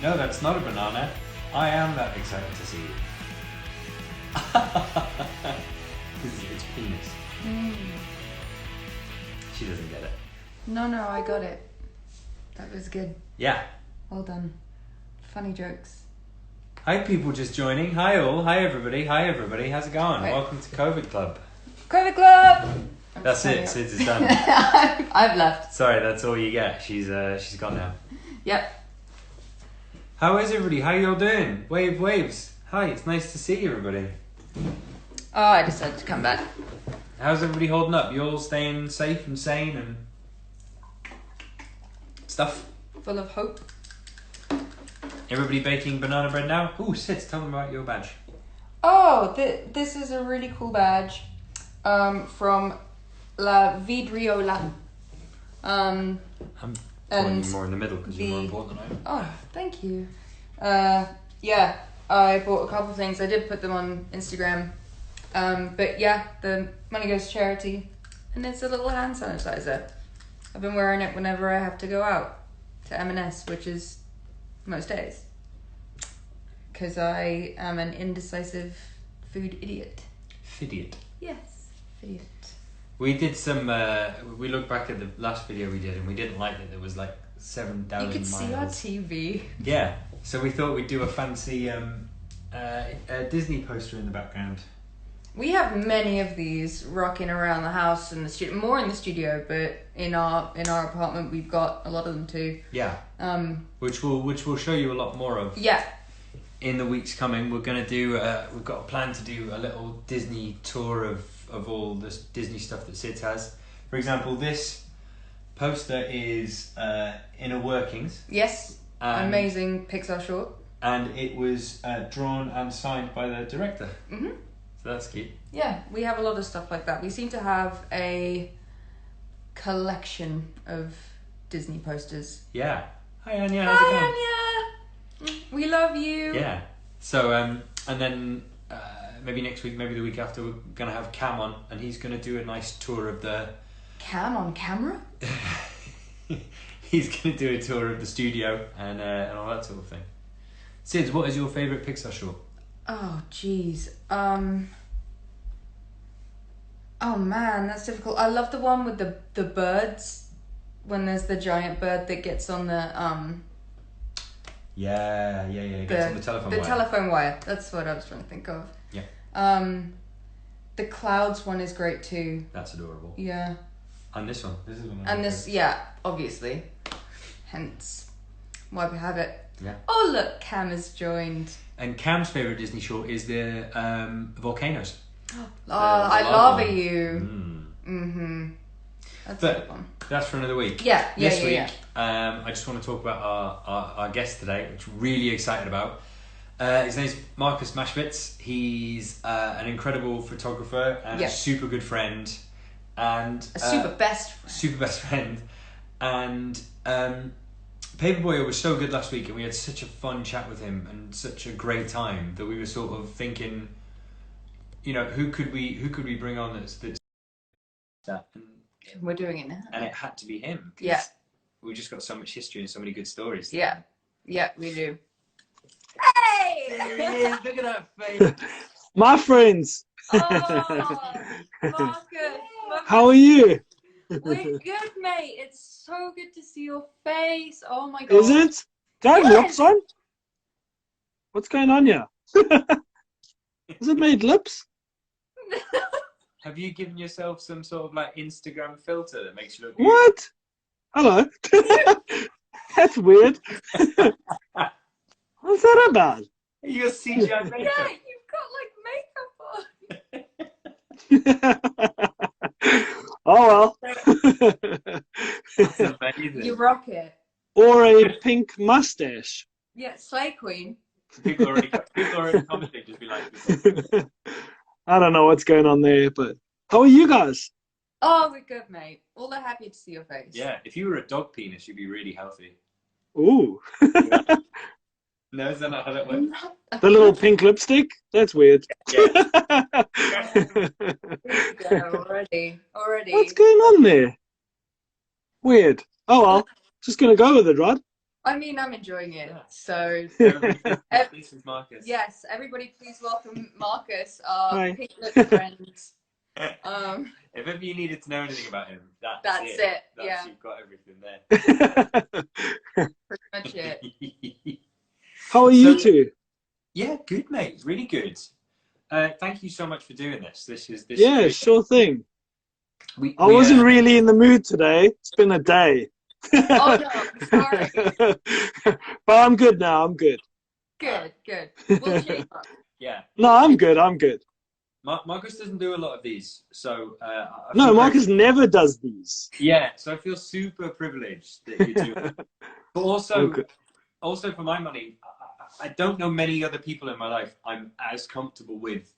No, that's not a banana. I am that excited to see you. It's penis. She doesn't get it. No, I got it. That was good. Yeah. Well done. Funny jokes. Hi, people just joining. Hi, all. Hi, everybody. Hi, everybody. How's it going? Right. Welcome to COVID Club. COVID Club! That's it. Sid is done. I've left. Sorry, that's all you get. She's gone now. Yep. How is everybody? How you all doing? Waves. Hi, it's nice to see everybody. Oh, I decided to come back. How's everybody holding up? You all staying safe and sane and stuff? Full of hope. Everybody baking banana bread now? Ooh, Sid, tell them about your badge. Oh, this is a really cool badge from La Vidriola. I'm putting you more in the middle because you're more important than I am. Oh, thank you. Yeah, I bought a couple of things. I did put them on Instagram. But yeah, the money goes to charity. And it's a little hand sanitizer. I've been wearing it whenever I have to go out to M&S, which is most days. Because I am an indecisive food idiot. Fidiot. Yes, idiot. We did some, we looked back at the last video we did and we didn't like that there was like 7,000 You could miles. see our TV. Yeah, so we thought we'd do a fancy Disney poster in the background. We have many of these rocking around the house and the studio, more in the studio, but in our apartment we've got a lot of them too. Yeah. Which we'll show you a lot more of. Yeah. In the weeks coming, we're gonna do. We've got a plan to do a little Disney tour of all this Disney stuff that Sid has. For example, this poster is Inner Workings. Yes. Amazing Pixar short. And it was drawn and signed by the director. Mhm. So that's cute. Yeah, we have a lot of stuff like that. We seem to have a collection of Disney posters. Yeah. Hi Anya, how's it going? Hi Anya! We love you! Yeah. So, and then maybe next week, maybe the week after, we're going to have Cam on, and he's going to do a nice tour of the... Cam on camera? He's going to do a tour of the studio and all that sort of thing. Sid, what is your favourite Pixar short? Oh, jeez. Oh man, that's difficult. I love the one with the birds. When there's the giant bird that gets on the Yeah. Gets on the telephone wire. The telephone wire. That's what I was trying to think of. Yeah. The clouds one is great too. That's adorable. Yeah. And this one. This is one. And this, yeah, obviously. Hence why we have it. Yeah. Oh look, Cam has joined. And Cam's favourite Disney short is the volcanoes. Oh, I love you. Mm. That's a good one. That's for another week. Yeah. This week, I just want to talk about our guest today, which we're really excited about. His name's Marcus Maschwitz. He's an incredible photographer and a super good friend. And a super best friend. And Paperboy was so good last week, and we had such a fun chat with him and such a great time that we were sort of thinking, you know, who could we bring on that's that. And we're doing it now. And it had to be him. Yeah. We just got so much history and so many good stories. Yeah. Yeah, we do. Hey! There he is. Look at that face. My friends. Oh, Marcus. How are you? We're good, mate. It's so good to see your face. Oh my god. Is it? Do I have lips on? What's going on here? Has it made lips? Have you given yourself some sort of like Instagram filter that makes you look What? Hello. That's weird. What's that about? You got CGI makeup. Yeah, you've got like makeup on. Oh well. That's amazing. You rock it. Or a pink mustache. Yeah, Slay Queen. People already commenting, just be like, I don't know what's going on there, but how are you guys? Oh, we're good, mate. All the happy to see your face. yeah, if you were a dog penis, you'd be really healthy. Ooh. No, is that not how that works? The little pink lipstick? That's weird. Yeah. Already. What's going on there? Weird. Oh well, just gonna go with it, right? I mean, I'm enjoying it. So, This is Marcus. yes, everybody, please welcome Marcus, our Hi. pink lip friend. If ever you needed to know anything about him, That's it. Yeah, you've got everything there. pretty much it. How are you two? Yeah, good, mate. Really good. Thank you so much for doing this. This is Sure thing. I we, wasn't really in the mood today. It's been a day. Oh no, I'm sorry. But I'm good now. I'm good. Good. We'll cheer you up. Yeah. No, I'm good. I'm good. Marcus doesn't do a lot of these, so No, Marcus never does these. Yeah, so I feel super privileged that you do. But also, Okay. also for my money, I don't know many other people in my life I'm as comfortable with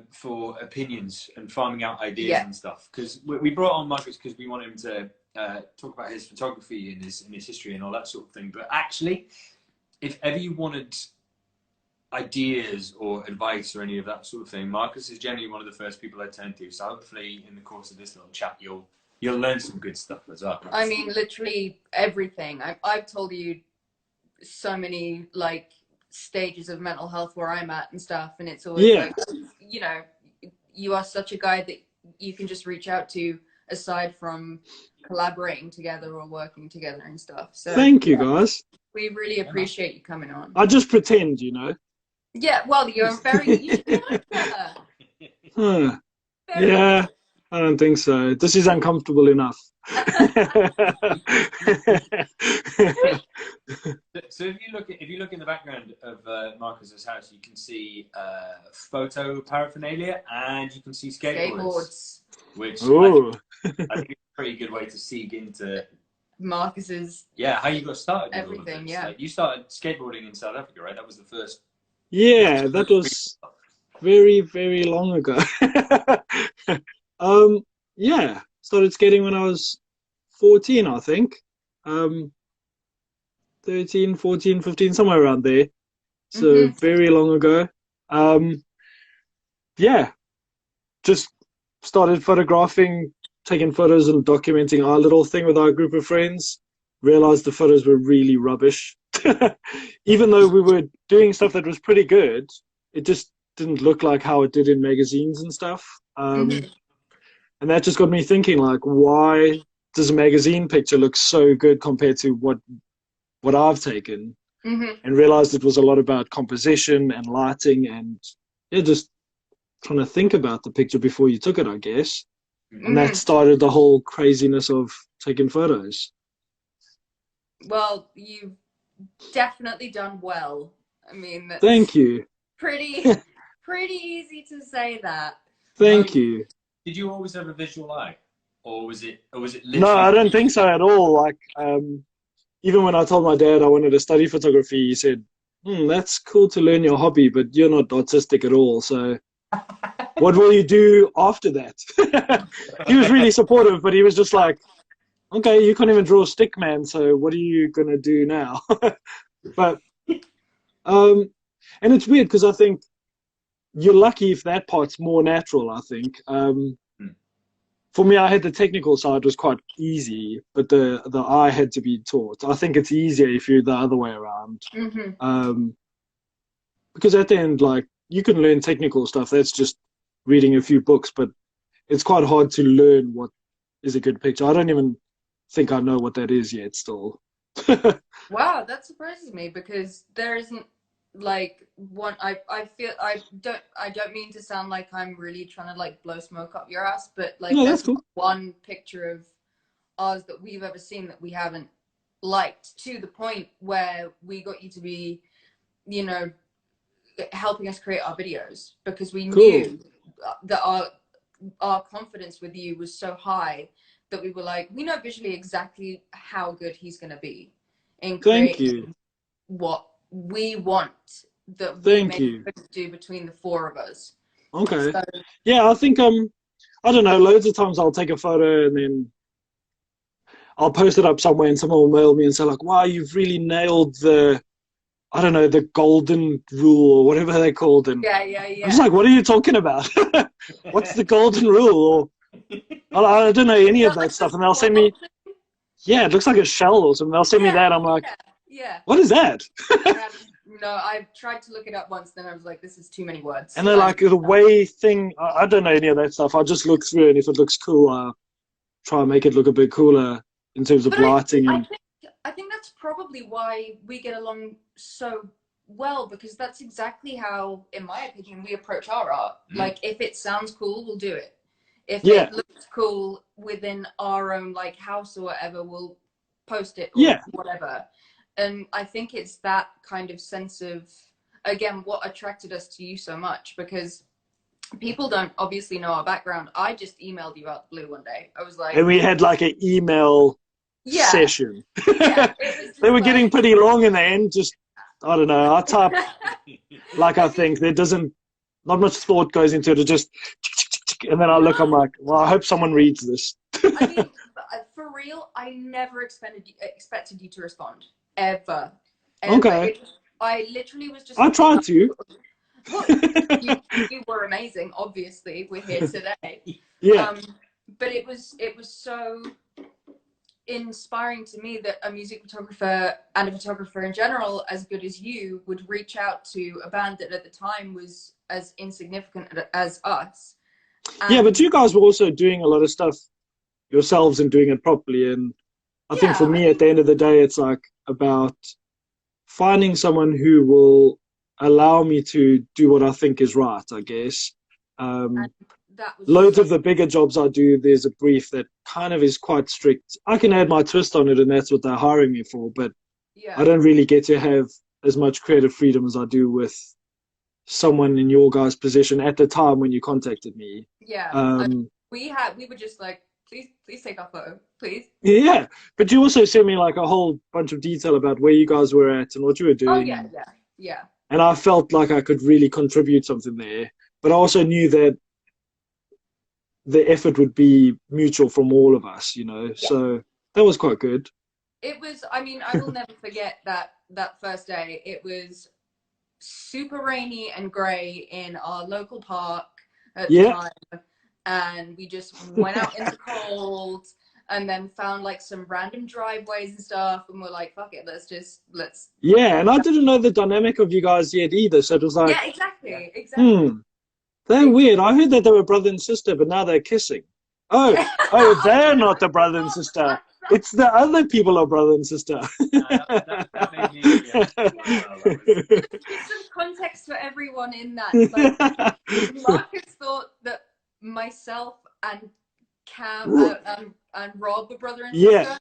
for opinions and farming out ideas and stuff. Because we brought on Marcus because we want him to talk about his photography and his history and all that sort of thing. But actually, if ever you wanted ideas or advice or any of that sort of thing, Marcus is generally one of the first people I turn to. So hopefully, in the course of this little chat, you'll learn some good stuff as well. I mean, literally everything. I've told you so many like stages of mental health where I'm at and stuff, and it's always like, you know, you are such a guy that you can just reach out to aside from collaborating together or working together and stuff. So thank you, guys. We really appreciate you coming on. I just pretend, you know. Yeah, well, you're very. You should be an actor. Huh. Yeah, I don't think so. This is uncomfortable enough. So if you look in the background of Marcus's house, you can see photo paraphernalia and you can see skateboards. Which I think is a pretty good way to seek into Marcus's. Yeah, how you got started with everything. All of this. Yeah, like, you started skateboarding in South Africa, right? That was the first. Yeah, that was very, very long ago. Yeah, started skating when I was 14, I think. 13, 14, 15, somewhere around there. So very long ago. Yeah, just started photographing, taking photos and documenting our little thing with our group of friends. Realized the photos were really rubbish. Even though we were doing stuff that was pretty good, it just didn't look like how it did in magazines and stuff. And that just got me thinking, like, why does a magazine picture look so good compared to what I've taken? And realized it was a lot about composition and lighting and just trying to think about the picture before you took it, I guess. And that started the whole craziness of taking photos. Well, you've definitely done well. I mean, that's thank you. Pretty easy to say that. Thank you. Did you always have a visual eye, or was it literally? No, I don't think so at all. Like, even when I told my dad I wanted to study photography, he said, "That's cool to learn your hobby, but you're not artistic at all. So, what will you do after that?" He was really supportive, but he was just like, "Okay, you can't even draw a stick man. So, what are you gonna do now?" But, and it's weird because I think you're lucky if that part's more natural, I think. For me, I had the technical side was quite easy, but the eye had to be taught. I think it's easier if you're the other way around. Because at the end, like, you can learn technical stuff. That's just reading a few books, but it's quite hard to learn what is a good picture. I don't even think I know what that is yet still. Wow, that surprises me because there isn't like one. I don't mean to sound like I'm really trying to like blow smoke up your ass, but like No, there's that's cool. one picture of ours that we've ever seen that we haven't liked, to the point where we got you to be, you know, helping us create our videos because we knew that our confidence with you was so high that we were like, we know visually exactly how good he's going to be in creating what we want that we maybe couldn't do between the four of us. Okay. So, yeah, I think I don't know, loads of times I'll take a photo and then I'll post it up somewhere and someone will mail me and say like, wow, you've really nailed the, I don't know, the golden rule or whatever they called. And yeah. I'm just like, what are you talking about? What's the golden rule? Or I don't know any of that stuff. And they'll send me, Yeah, it looks like a shell or something. They'll send me that. I'm like, yeah. what is that? No, I tried to look it up once, then I was like, this is too many words. And they're like, the way thing, I don't know any of that stuff. I just look through, and if it looks cool, I try and make it look a bit cooler in terms of lighting. I think that's probably why we get along so well, because that's exactly how, in my opinion, we approach our art. Like, if it sounds cool, we'll do it. If it looks cool within our own like house or whatever, we'll post it or whatever. And I think it's that kind of sense of, again, what attracted us to you so much, because people don't obviously know our background. I just emailed you out the blue one day. I was like, and we had like an email session. Yeah, they were getting pretty long in the end. Just, I don't know. I type like I think there not much thought goes into it. It just, and then I look, I'm like, well, I hope someone reads this. I mean, for real, I never expected you to respond. Ever. Okay. I literally was just. I tried to. Well, you were amazing. Obviously, we're here today. Yeah. But it was so inspiring to me that a music photographer and a photographer in general, as good as you, would reach out to a band that at the time was as insignificant as us. Yeah, but you guys were also doing a lot of stuff yourselves and doing it properly. And I think for me, at the end of the day, it's like about finding someone who will allow me to do what I think is right, I guess. Loads of the bigger jobs I do, there's a brief that kind of is quite strict. I can add my twist on it, and that's what they're hiring me for, but I don't really get to have as much creative freedom as I do with someone in your guys' position at the time when you contacted me. Yeah. We were just like, please take our photo, please. Yeah, but you also sent me like a whole bunch of detail about where you guys were at and what you were doing. Oh yeah. And I felt like I could really contribute something there, but I also knew that the effort would be mutual from all of us, you know. Yeah. So that was quite good. It was. I mean, I will never forget that first day. It was super rainy and grey in our local park at the time. And we just went out in the cold and then found like some random driveways and stuff, and we're like, fuck it, let's Yeah, and I didn't know the dynamic of you guys yet either, so it was like, yeah, exactly. They're weird. I heard that they were brother and sister, but now they're kissing. Oh, they're not the brother and sister. It's the other people are brother and sister. That made me, Give some context for everyone in that. Like, Marcus thought that myself and Cam and Rob were brother and sister,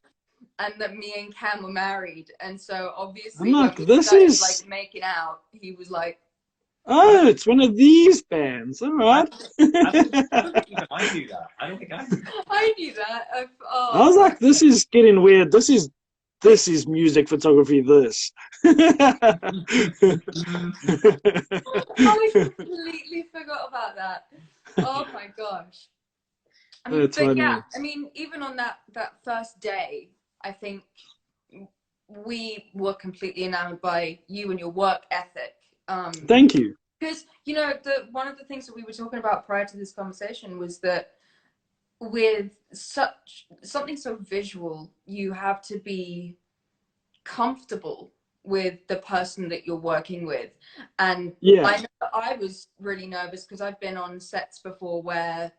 and that me and Cam were married. And so obviously, I'm like, when we started, like making out, he was like, oh, it's one of these bands. All right. I don't think I knew that. I don't think I knew that. I knew that. I was like, this is getting weird. This is music photography. This. I completely forgot about that. Oh my gosh. I mean, That's funny. Yeah, I mean, even on that first day, I think we were completely enamored by you and your work ethic. Thank you. Because, you know, one of the things that we were talking about prior to this conversation was that with something so visual, you have to be comfortable with the person that you're working with. And I know I was really nervous because I've been on sets before where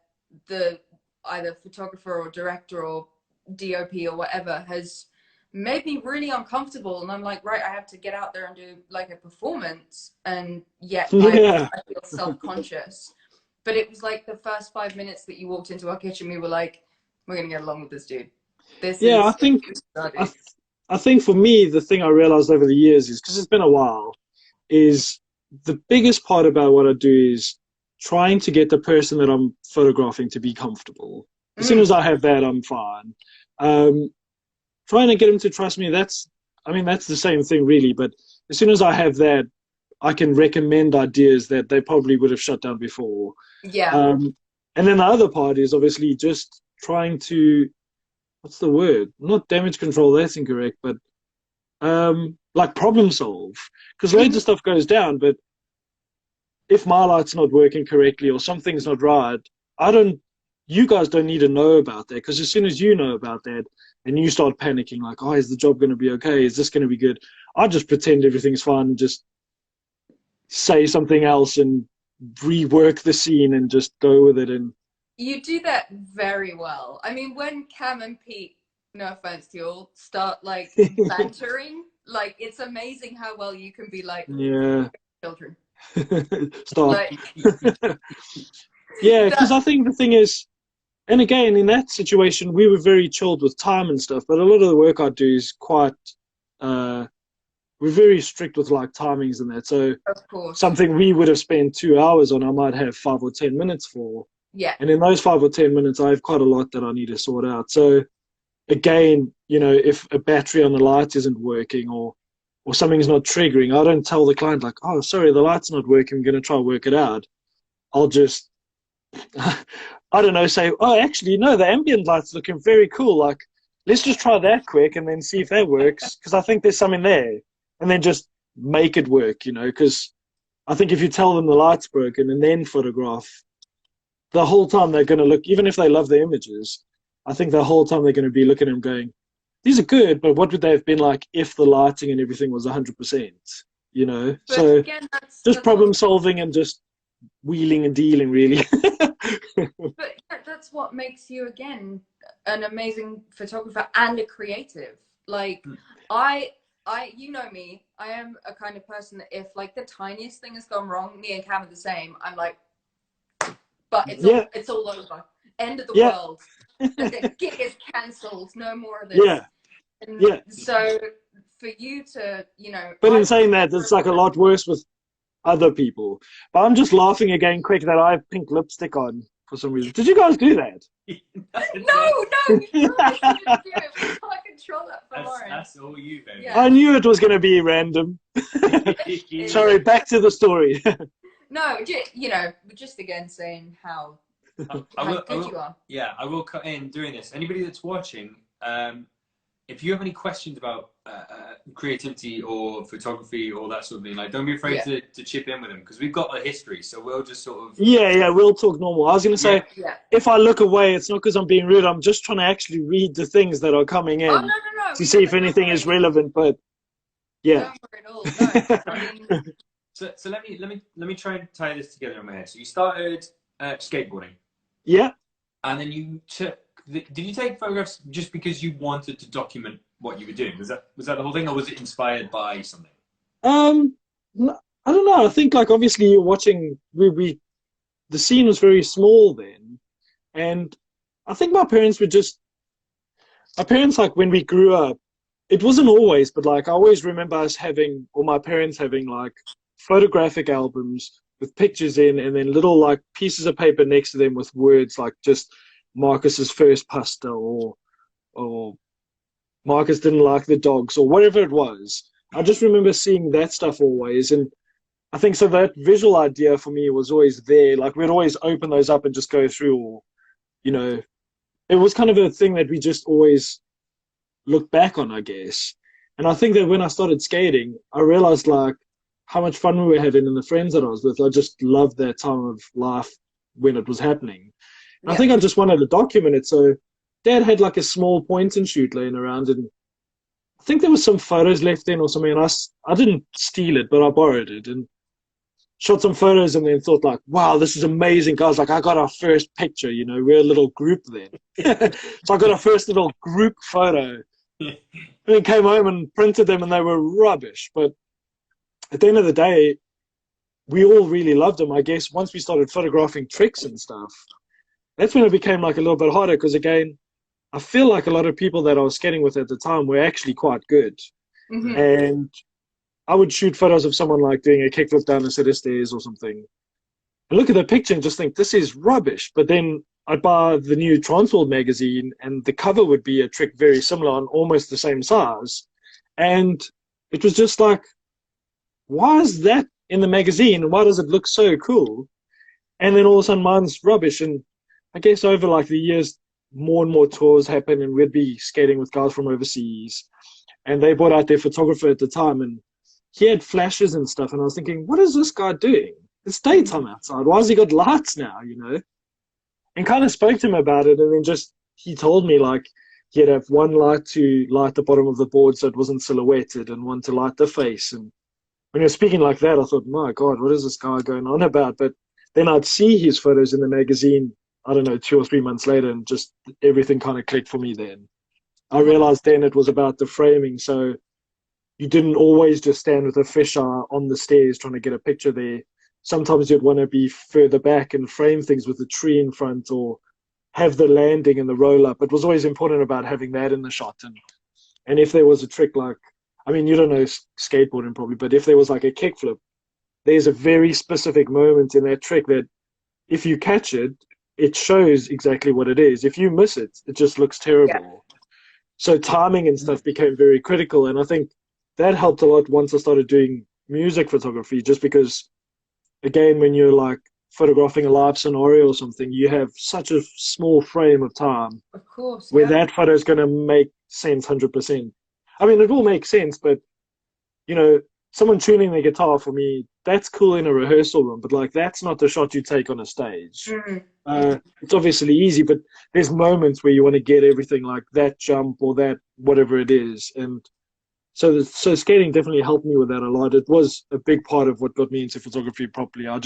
the either photographer or director or DOP or whatever has made me really uncomfortable, and I'm like, right, I have to get out there and do like a performance, and yet I feel self-conscious. But it was like the first 5 minutes that you walked into our kitchen, we were like, we're gonna get along with this dude. I think for me, the thing I realized over the years is, because it's been a while, is the biggest part about what I do is trying to get the person that I'm photographing to be comfortable. As soon as I have that, I'm fine. Trying to get him to trust me, that's the same thing really, but as soon as I have that, I can recommend ideas that they probably would have shut down before. Yeah. And then the other part is obviously just trying to, what's the word? Not damage control, that's incorrect, but like problem solve. Because loads of stuff goes down, but if my light's not working correctly or something's not right, you guys don't need to know about that, because as soon as you know about that, and you start panicking, like, oh, is the job going to be okay? Is this going to be good? I just pretend everything's fine and just say something else and rework the scene and just go with it. And you do that very well. I mean, when Cam and Pete, no offense to you all, start like bantering, like it's amazing how well you can be like, yeah, children. stop. Like, yeah, because I think the thing is, and again, in that situation, we were very chilled with time and stuff, but a lot of the work I do is quite, we're very strict with like timings and that. So of course, something we would have spent 2 hours on, I might have 5 or 10 minutes for. yeah. And in those 5 or 10 minutes, I have quite a lot that I need to sort out. So again, you know, if a battery on the light isn't working or something's not triggering, I don't tell the client like, oh, sorry, the light's not working, I'm going to try and work it out. I'll just, I don't know, say, oh, actually, no, the ambient light's looking very cool. Like, let's just try that quick and then see if that works, because I think there's something there. And then just make it work, you know, because I think if you tell them the light's broken and then photograph, the whole time they're going to look, even if they love the images, I think the whole time they're going to be looking at them going, these are good, but what would they have been like if the lighting and everything was 100%, you know? But so again, just problem solving and just wheeling and dealing, really. But that's what makes you, again, an amazing photographer and a creative. Like, you know me, I am a kind of person that if like the tiniest thing has gone wrong, me and Cam are the same. I'm like, but it's all over. End of the world. The gig is cancelled. No more of this. Yeah. And so for you to, you know. But in saying that, it's like a lot worse with other people. But I'm just laughing again quick that I have pink lipstick on for some reason. Did you guys do that? No, you didn't do it. We can't control that for Lauren. That's all you, baby. Yeah. I knew it was going to be random. Sorry, back to the story. No, you know, just again saying how good you are. Yeah, I will cut in doing this. Anybody that's watching, if you have any questions about creativity or photography or that sort of thing, like don't be afraid to chip in with them, because we've got a history, so we'll just sort of we'll talk normal. I was going to say, if I look away, it's not because I'm being rude. I'm just trying to actually read the things that are coming in to see if anything is relevant. But don't worry at all. No, I mean, so let me try and tie this together in my head. So you started skateboarding, and then you took. Did you take photographs just because you wanted to document what you were doing? Was that the whole thing, or was it inspired by something? I don't know. I think like obviously you're watching. The scene was very small then, and I think my parents like when we grew up, it wasn't always, but like I always remember us having, or my parents having like photographic albums with pictures in, and then little like pieces of paper next to them with words like just Marcus's first pastel or Marcus didn't like the dogs or whatever it was. I just remember seeing that stuff always, and I think so that visual idea for me was always there. Like we'd always open those up and just go through, or you know, it was kind of a thing that we just always look back on, I guess. And I think that when I started skating, I realized like how much fun we were having and the friends that I was with. I just loved that time of life when it was happening. I think I just wanted to document it. So Dad had like a small point and shoot laying around, and I think there was some photos left in or something, and I didn't steal it, but I borrowed it and shot some photos, and then thought like, wow, this is amazing, guys. Like I got our first picture, you know, we're a little group then. So I got our first little group photo. And then came home and printed them, and they were rubbish. But at the end of the day, we all really loved them. I guess once we started photographing tricks and stuff, that's when it became like a little bit harder, because again, I feel like a lot of people that I was skating with at the time were actually quite good. Mm-hmm. And I would shoot photos of someone like doing a kickflip down a set of stairs or something, and look at the picture and just think, this is rubbish. But then I'd buy the new Transworld magazine, and the cover would be a trick very similar on almost the same size. And it was just like, why is that in the magazine? Why does it look so cool? And then all of a sudden mine's rubbish. And I guess over like the years, more and more tours happen, and we'd be skating with guys from overseas, and they brought out their photographer at the time, and he had flashes and stuff, and I was thinking, what is this guy doing? It's daytime outside. Why has he got lights now, you know? And kind of spoke to him about it, and then just he told me like he'd have one light to light the bottom of the board so it wasn't silhouetted, and one to light the face. And when you're speaking like that, I thought, my God, what is this guy going on about? But then I'd see his photos in the magazine, I don't know, 2 or 3 months later, and just everything kind of clicked for me then. I realized then it was about the framing. So you didn't always just stand with a fisheye on the stairs trying to get a picture there. Sometimes you'd want to be further back and frame things with a tree in front, or have the landing and the roll up. It was always important about having that in the shot. And if there was a trick like, I mean, you don't know skateboarding probably, but if there was like a kickflip, there's a very specific moment in that trick that if you catch it, it shows exactly what it is. If you miss it, it just looks terrible. Yeah. So timing and stuff became very critical. And I think that helped a lot once I started doing music photography, just because, again, when you're like photographing a live scenario or something, you have such a small frame of time. Of course. Where that photo is going to make sense 100%. I mean, it will make sense, but, you know, someone tuning their guitar, for me, that's cool in a rehearsal room, but like that's not the shot you take on a stage. It's obviously easy, but there's moments where you want to get everything, like that jump or that whatever it is. And so skating definitely helped me with that a lot. It was a big part of what got me into photography properly. I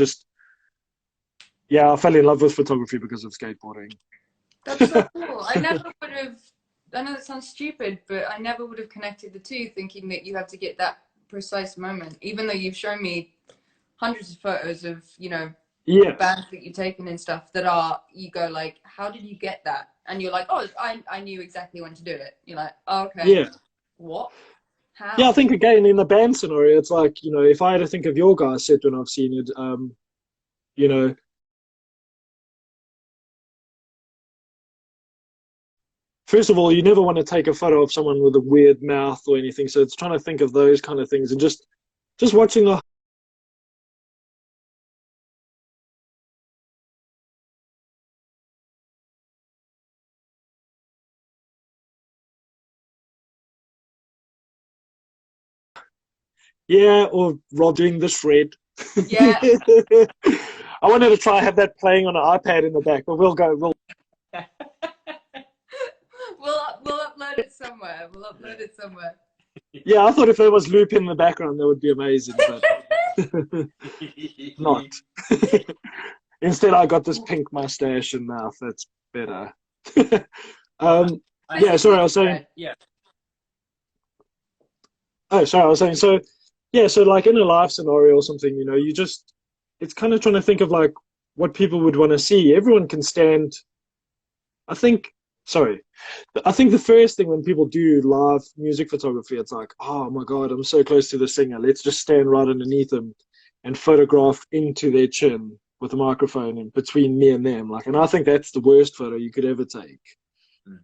fell in love with photography because of skateboarding. That's so cool. I never would have, I know that sounds stupid, but I never would have connected the two, thinking that you have to get that precise moment, even though you've shown me hundreds of photos of, you know, bands that you've taken and stuff that are, you go like, how did you get that? And you're like, oh, I knew exactly when to do it. You're like, oh, okay. Yeah. What? How? Yeah, I think again in the band scenario, it's like, you know, if I had to think of your guys' set when I've seen it, you know, first of all, you never want to take a photo of someone with a weird mouth or anything. So it's trying to think of those kind of things and just watching the. Yeah, or Rob doing the shred. Yeah. I wanted to try have that playing on an iPad in the back, but we'll We'll upload it somewhere. Yeah, I thought if there was loop in the background, that would be amazing, but not. Instead, I got this pink mustache and mouth. That's better. Yeah, sorry, I was saying. Yeah. Oh, sorry, I was saying. So, yeah, so like in a live scenario or something, you know, it's kind of trying to think of like what people would want to see. Everyone can stand. I think the first thing when people do live music photography, it's like, oh my God, I'm so close to the singer. Let's just stand right underneath them and photograph into their chin with a microphone in between me and them. Like, and I think that's the worst photo you could ever take.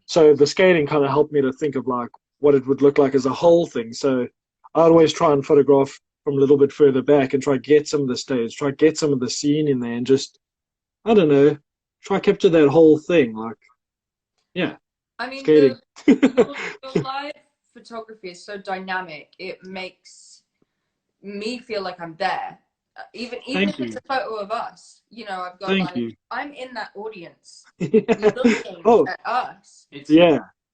So the skating kind of helped me to think of like what it would look like as a whole thing. So I always try and photograph from a little bit further back and try get some of the stage, try get some of the scene in there, and just, I don't know, try capture that whole thing. Like, yeah. I mean, skating. the live photography is so dynamic. It makes me feel like I'm there. Even if it's a photo of us, you know, I've got I'm in that audience looking at us.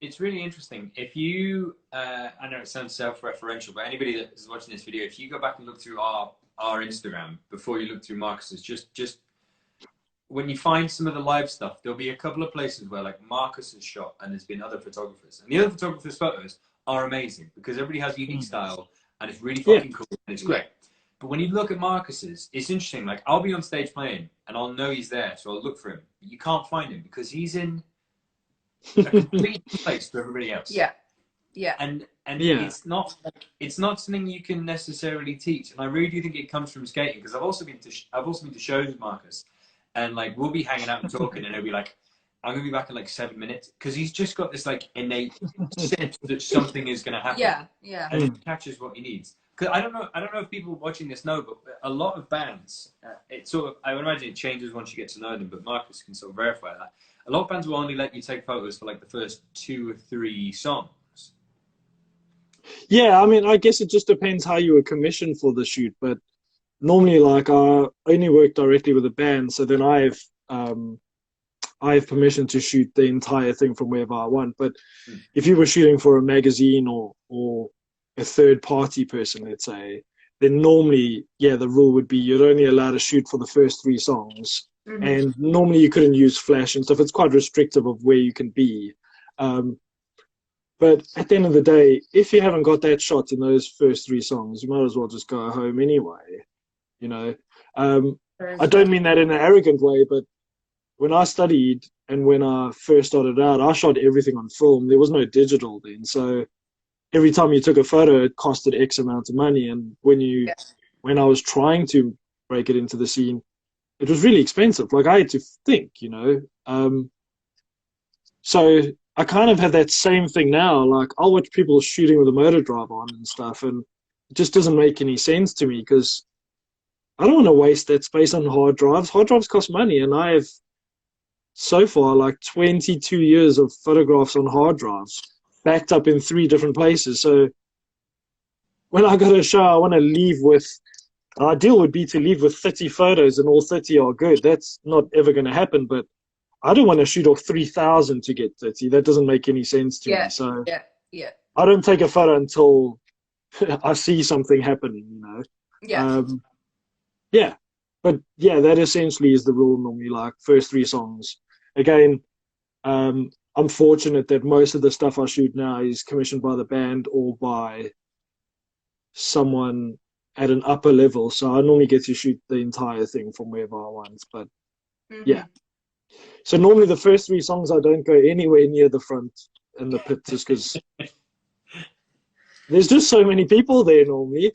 It's really interesting. If you, I know it sounds self-referential, but anybody that is watching this video, if you go back and look through our Instagram before you look through Marcus's, just when you find some of the live stuff, there'll be a couple of places where like Marcus has shot and there's been other photographers. And the other photographers' photos are amazing because everybody has a unique style and it's really fucking cool and it's great. But when you look at Marcus's, it's interesting. Like I'll be on stage playing and I'll know he's there, so I'll look for him. But you can't find him because he's in a complete place to everybody else. Yeah. And it's not something you can necessarily teach. And I really do think it comes from skating because I've also been to shows with Marcus. And like we'll be hanging out and talking, and he'll be like, "I'm gonna be back in like 7 minutes," because he's just got this like innate sense that something is gonna happen. Yeah. And it catches what he needs. Because I don't know if people watching this know, but a lot of bands, I would imagine it changes once you get to know them. But Marcus can sort of verify that. A lot of bands will only let you take photos for like the first 2 or 3 songs. Yeah, I mean, I guess it just depends how you were commissioned for the shoot, but normally, like, I only work directly with a band, so then I have I have permission to shoot the entire thing from wherever I want. But if you were shooting for a magazine or a third party person, let's say, then normally, yeah, the rule would be you're only allowed to shoot for the first 3 songs. And normally you couldn't use flash and stuff. It's quite restrictive of where you can be. But at the end of the day, if you haven't got that shot in those first 3 songs, you might as well just go home anyway. You know, I don't mean that in an arrogant way, but when I studied and when I first started out, I shot everything on film. There was no digital then. So every time you took a photo, it costed X amount of money. And when I was trying to break it into the scene, it was really expensive. Like, I had to think, you know. So I kind of have that same thing now. Like, I'll watch people shooting with a motor drive on and stuff, and it just doesn't make any sense to me because I don't want to waste that space on hard drives. Hard drives cost money, and I have so far like 22 years of photographs on hard drives backed up in 3 different places. So when I go to a show, I want to leave with, the ideal would be to leave with 30 photos and all 30 are good. That's not ever going to happen, but I don't want to shoot off 3,000 to get 30. That doesn't make any sense to me. So I don't take a photo until I see something happening, you know. Yeah. But yeah, that essentially is the rule normally, like first 3 songs. Again, I'm fortunate that most of the stuff I shoot now is commissioned by the band or by someone at an upper level. So I normally get to shoot the entire thing from wherever I want. But yeah. So normally the first 3 songs, I don't go anywhere near the front and the pit just because there's just so many people there normally.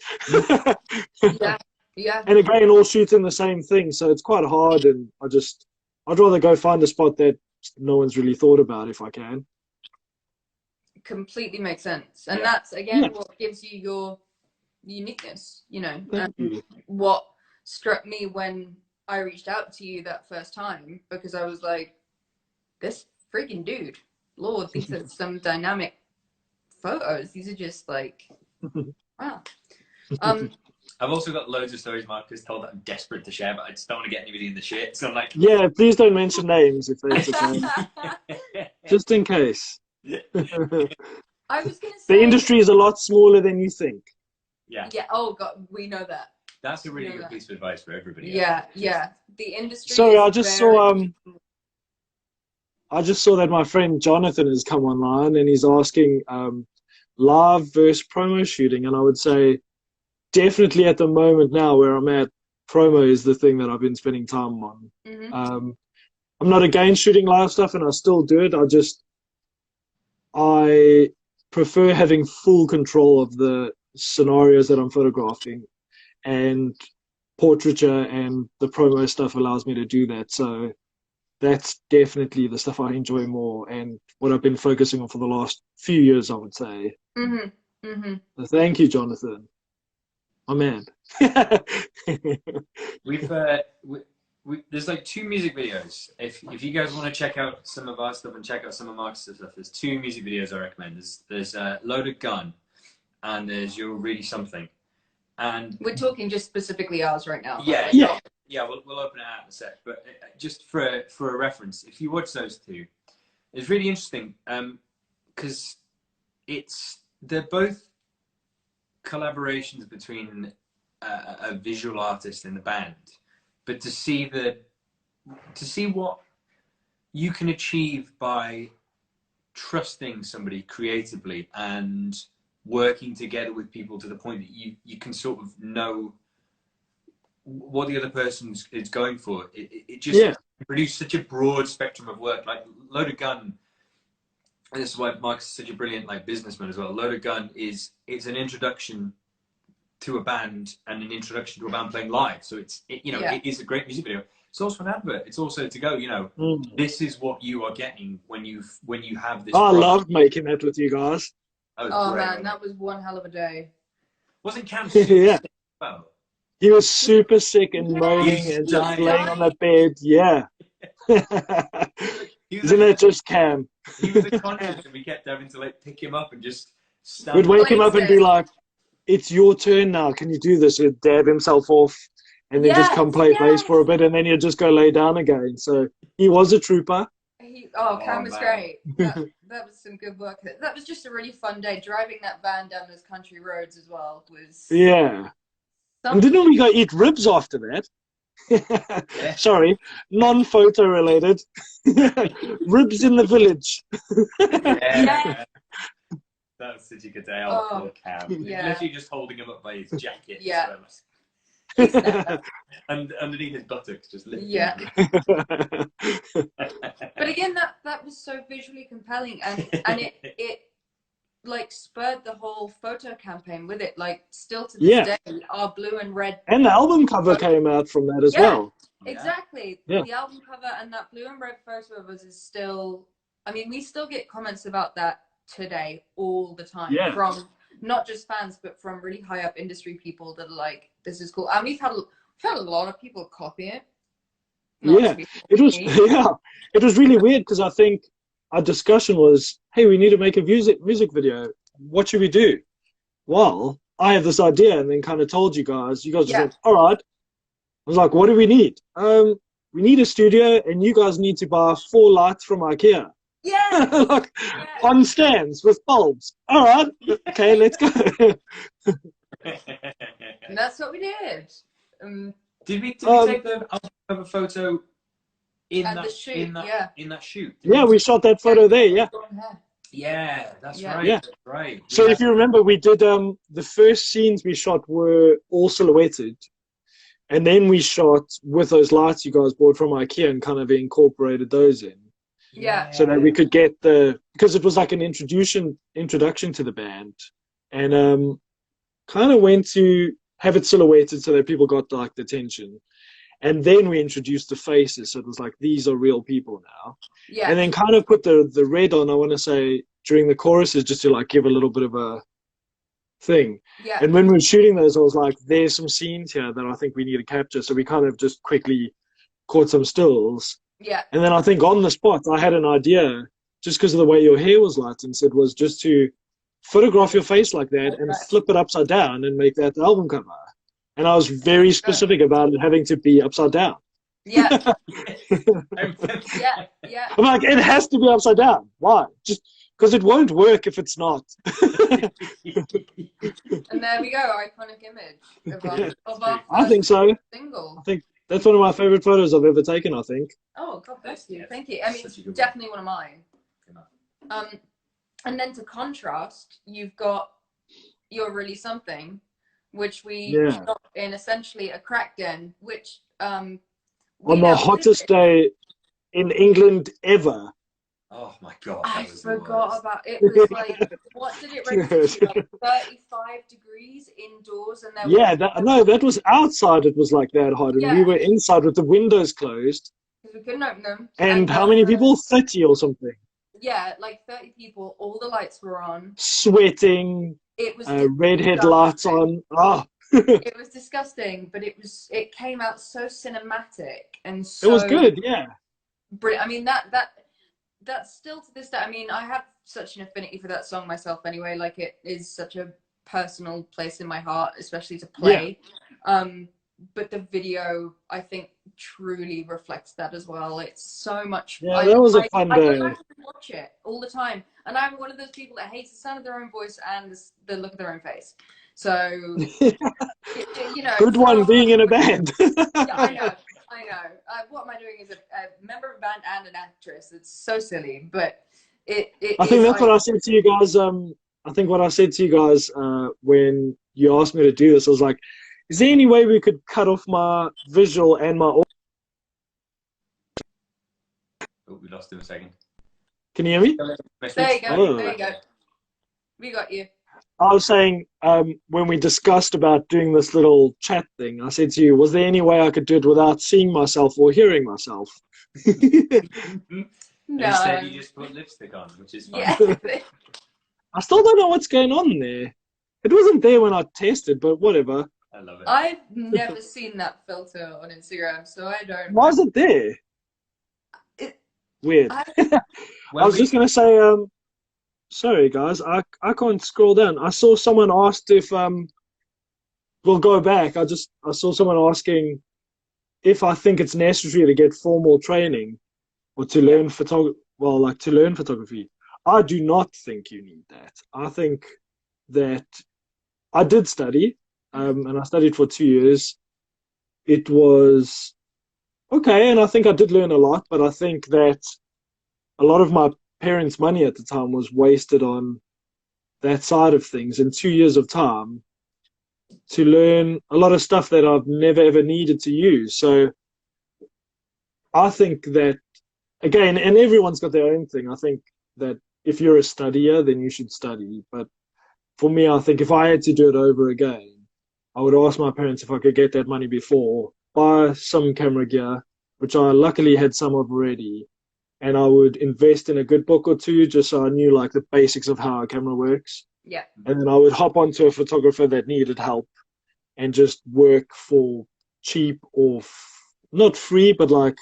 Yeah. And again, all shooting the same thing, so it's quite hard. And I'd rather go find a spot that no one's really thought about if I can. Completely makes sense, and that's again what gives you your uniqueness. You know, what struck me when I reached out to you that first time, because I was like, this freaking dude, Lord, these are some dynamic photos. These are just like, wow. I've also got loads of stories Marcus told that I'm desperate to share, but I just don't want to get anybody in the shit. So I'm like, yeah, please don't mention names if there's a name. Just in case. I was gonna say the industry is a lot smaller than you think. Yeah. Oh God, we know that. That's a really good piece of advice for everybody. Yeah. The industry. Sorry, I just saw that my friend Jonathan has come online and he's asking live versus promo shooting, and I would say definitely at the moment now where I'm at, promo is the thing that I've been spending time on. I'm not against shooting live stuff and I still do it. I prefer having full control of the scenarios that I'm photographing, and portraiture and the promo stuff allows me to do that. So that's definitely the stuff I enjoy more and what I've been focusing on for the last few years, I would say. So thank you, Jonathan. My man. There's like 2 music videos. If you guys want to check out some of our stuff and check out some of Marcus' stuff, there's 2 music videos I recommend. There's Loaded Gun and there's You're Really Something. And we're talking just specifically ours right now. Yeah. We'll open it out in a sec. But just for a reference, if you watch those 2, it's really interesting because they're both collaborations between a visual artist and the band, but to see what you can achieve by trusting somebody creatively and working together with people to the point that you can sort of know what the other person is going for. It just produces such a broad spectrum of work. Like Loaded Gun, and this is why Marcus is such a brilliant businessman as well. Loaded Gun it's an introduction to a band and an introduction to a band playing live. So it is a great music video. It's also an advert. It's also to go, this is what you are getting when you have this. I loved making that with you guys. Oh man, that was one hell of a day. Wasn't Cam? Yeah. Well, he was super sick and moaning and just laying on the bed. Yeah. Isn't it just Cam? He was a conscience, and we kept having to pick him up and just we'd wake him up and be like, "It's your turn now. Can you do this?" He'd dab himself off and then just come play bass for a bit, and then he'd just go lay down again. So he was a trooper. Cam was great. That was some good work. That was just a really fun day. Driving that van down those country roads as well was... Yeah. And didn't we go eat ribs after that? Sorry, non-photo related. Ribs in the village. Yeah. That was such a good day. Poor Cam. Yeah. Literally just holding him up by his jacket. Yeah. And underneath his buttocks, just lifting. Yeah. But again, that was so visually compelling, and it like spurred the whole photo campaign with it. Like, still to this day, our blue and red. And the album cover came out from that as well. Exactly. Yeah. The album cover and that blue and red photo of us is still. I mean, we still get comments about that today all the time from not just fans, but from really high up industry people that are like, "This is cool." And we've had a lot of people copy it. It was really weird because I think our discussion was, hey, we need to make a music video. What should we do? Well, I have this idea, and then kind of told you guys just went, all right. I was like, what do we need? We need a studio, and you guys need to buy 4 lights from IKEA. On stands with bulbs. All right, okay, let's go. And that's what we did. Did we take the album cover photo in that shoot? Yeah, we shot that photo there. Yeah, that's right. Yeah. That's right. So if you remember, we did the first scenes we shot were all silhouetted, and then we shot with those lights you guys bought from IKEA and kind of incorporated those in. Yeah. So that we could get because it was like an introduction to the band, and kind of went to have it silhouetted so that people got like the attention. And then we introduced the faces, so it was like, these are real people now. Yeah. And then kind of put the red on, I want to say, during the choruses, just to like give a little bit of a thing. Yeah. And when we were shooting those, I was like, there's some scenes here that I think we need to capture. So we kind of just quickly caught some stills. Yeah. And then I think on the spot, I had an idea, just because of the way your hair was lightened, said was just to photograph your face like that and flip it upside down and make that the album cover. And I was very specific about it having to be upside down. Yeah. I'm like, it has to be upside down. Why? Just because it won't work if it's not. And there we go, iconic image of our I think so. single. I think that's one of my favorite photos I've ever taken, I think. Oh, God bless you. Thank you. I mean, it's definitely one of mine. And then to contrast, you've got You're Really Something, which we shot in essentially a crack den, which on the hottest day in England ever. Oh my God! I forgot about it. It was like, what did it rate? Like 35 degrees indoors, and there that was outside. It was like that hot, and we were inside with the windows closed because we couldn't open them. And how many people? 30 or something. Yeah, like 30 people. All the lights were on. Sweating. It was red headlights on. It was disgusting, but it came out so cinematic and so. It was good, yeah. Brilliant. I mean that's still to this day. I mean, I have such an affinity for that song myself anyway. Like, it is such a personal place in my heart, especially to play. Yeah. But the video, I think, truly reflects that as well. It's so much fun. Yeah, that was a fun day. I watch it all the time. And I'm one of those people that hates the sound of their own voice and the look of their own face. So, you know. Good one being in a band. Yeah, I know. What am I doing as a member of a band and an actress? It's so silly, but I think that's what I said to you guys. I think what I said to you guys when you asked me to do this, I was like, is there any way we could cut off my visual and my audio? Oh, we lost him a second. Can you hear me? There you go. Oh. There you go. We got you. I was saying, when we discussed about doing this little chat thing, I said to you, was there any way I could do it without seeing myself or hearing myself? No. Instead, you just put lipstick on, which is fine. Yeah. I still don't know what's going on there. It wasn't there when I tested, but whatever. I love it. I've never seen that filter on Instagram, so I don't. Why is it there? Weird. I was just going to say, sorry guys, I can't scroll down. I saw someone asked if we'll go back. I saw someone asking if I think it's necessary to get formal training or to learn to learn photography. I do not think you need that. I think that I did study, and I studied for 2 years. It was okay, and I think I did learn a lot, but I think that a lot of my parents' money at the time was wasted on that side of things. In 2 years of time, to learn a lot of stuff that I've never ever needed to use. So I think that, again, and everyone's got their own thing. I think that if you're a studier, then you should study. But for me, I think if I had to do it over again, I would ask my parents if I could get that money before, buy some camera gear, which I luckily had some of already, and I would invest in a good book or two just so I knew like the basics of how a camera works. Yeah. And then I would hop onto a photographer that needed help and just work for cheap or not free, but like,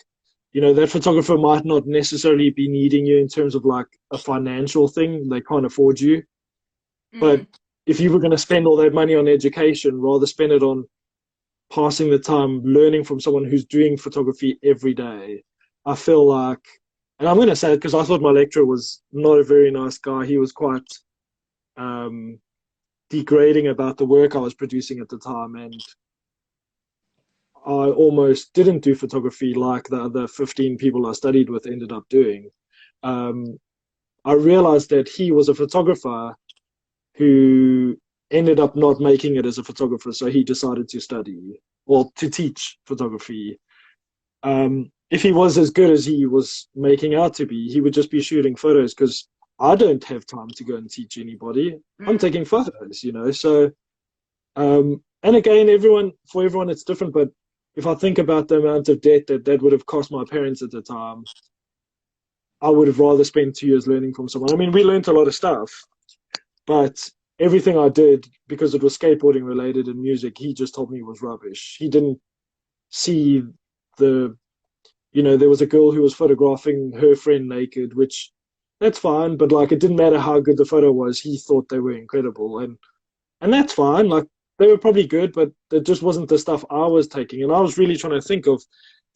that photographer might not necessarily be needing you in terms of like a financial thing. They can't afford you. But if you were going to spend all that money on education, rather spend it on passing the time learning from someone who's doing photography every day. I feel like, and I'm going to say it because I thought my lecturer was not a very nice guy. He was quite degrading about the work I was producing at the time, and I almost didn't do photography like the other 15 people I studied with ended up doing. I realized that he was a photographer who ended up not making it as a photographer, so he decided to study or to teach photography. If he was as good as he was making out to be, he would just be shooting photos because I don't have time to go and teach anybody. I'm taking photos, So, and again, for everyone it's different, but if I think about the amount of debt that would have cost my parents at the time, I would have rather spent 2 years learning from someone. I mean, we learned a lot of stuff, but everything I did, because it was skateboarding related and music, he just told me was rubbish. He didn't see there was a girl who was photographing her friend naked, which that's fine, but like it didn't matter how good the photo was. He thought they were incredible, and that's fine. Like they were probably good, but it just wasn't the stuff I was taking. And I was really trying to think of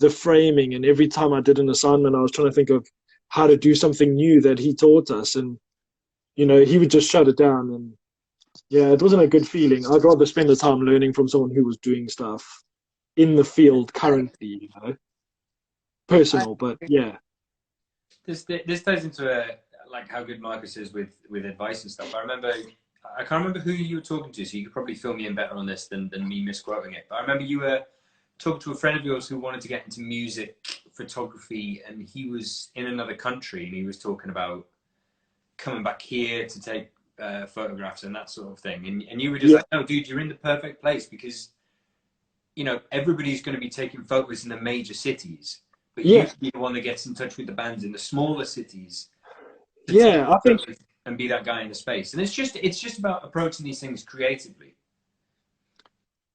the framing, and every time I did an assignment, I was trying to think of how to do something new that he taught us, and he would just shut it down. And yeah, it wasn't a good feeling. I'd rather spend the time learning from someone who was doing stuff in the field currently, personal, but yeah. This ties into like how good Marcus is with advice and stuff. I can't remember who you were talking to, so you could probably fill me in better on this than me misquoting it. But I remember you were talking to a friend of yours who wanted to get into music photography, and he was in another country, and he was talking about coming back here to take photographs and that sort of thing. And you were just like, no, dude, you're in the perfect place because, everybody's going to be taking photos in the major cities. But you have to be the one that gets in touch with the bands in the smaller cities. I think, and be that guy in the space. And it's just about approaching these things creatively.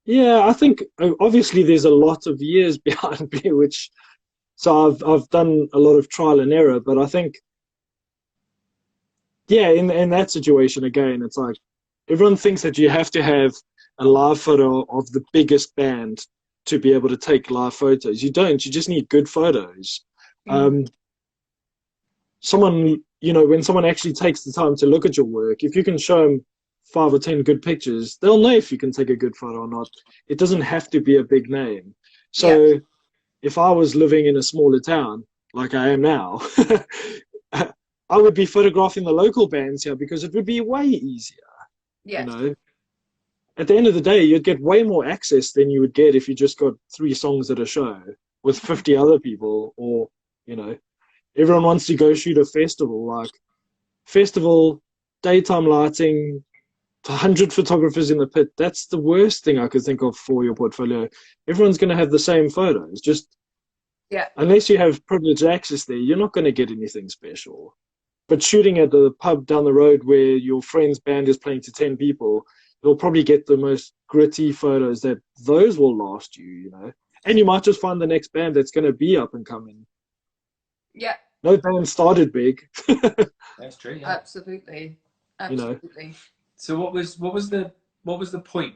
Yeah, I think obviously there's a lot of years behind me, so I've done a lot of trial and error. But I think, in that situation again, it's like everyone thinks that you have to have a live photo of the biggest band to be able to take live photos. You don't. You just need good photos. Someone, when someone actually takes the time to look at your work, if you can show them 5 or 10 good pictures, they'll know if you can take a good photo or not. It doesn't have to be a big name. So if I was living in a smaller town, like I am now, I would be photographing the local bands here because it would be way easier. Yeah. At the end of the day, you'd get way more access than you would get if you just got 3 songs at a show with 50 other people, or, everyone wants to go shoot a festival, like festival, daytime lighting, 100 photographers in the pit. That's the worst thing I could think of for your portfolio. Everyone's going to have the same photos. Just unless you have privileged access there, you're not going to get anything special. But shooting at the pub down the road where your friend's band is playing to 10 people, you'll probably get the most gritty photos those will last you, And you might just find the next band that's going to be up and coming. Yeah. No band started big. That's true. Yeah. Absolutely. Absolutely. So what was the point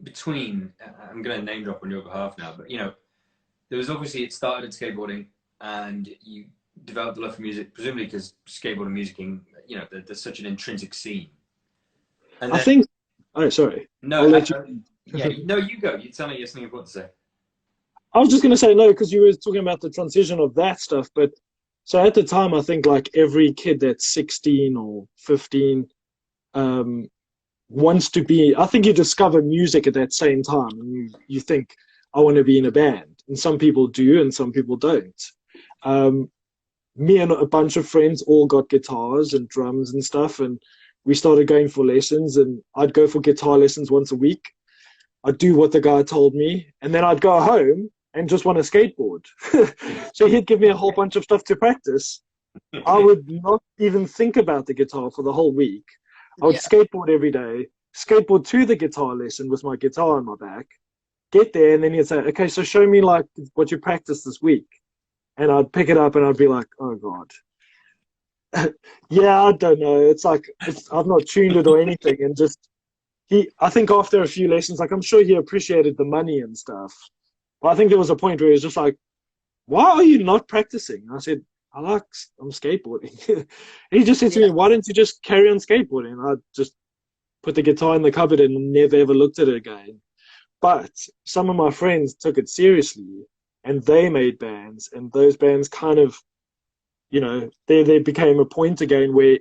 between, I'm going to name drop on your behalf now, but there was obviously, it started at skateboarding, and you developed a love for music, presumably because skateboarding musicking, there's such an intrinsic scene. And I then, think. Oh, sorry. no, I'll let you. yeah, no, you go. You tell me you have something important to say. I was just going to say no because you were talking about the transition of that stuff. But so at the time, I think like every kid that's 16 or 15 um, wants to be. I think you discover music at that same time, and you think I want to be in a band, and some people do, and some people don't. Um, Me and a bunch of friends all got guitars and drums and stuff, and we started going for lessons. And I'd go for guitar lessons once a week. I'd do what the guy told me, and then I'd go home and just want to skateboard. So he'd give me a whole bunch of stuff to practice. I would not even think about the guitar for the whole week. I would Yeah. skateboard every day, skateboard to the guitar lesson with my guitar on my back, get there, and then he'd say, okay, so show me like what you practiced this week. And I'd pick it up and I'd be like, oh God. Yeah, I don't know. It's like, I've not tuned it or anything. And just, I think after a few lessons, like I'm sure he appreciated the money and stuff. But I think there was a point where he was just like, why are you not practicing? I said, I'm skateboarding. And he just said to me, why don't you just carry on skateboarding? And I just put the guitar in the cupboard and never ever looked at it again. But some of my friends took it seriously and they made bands, and those bands kind of, there became a point again where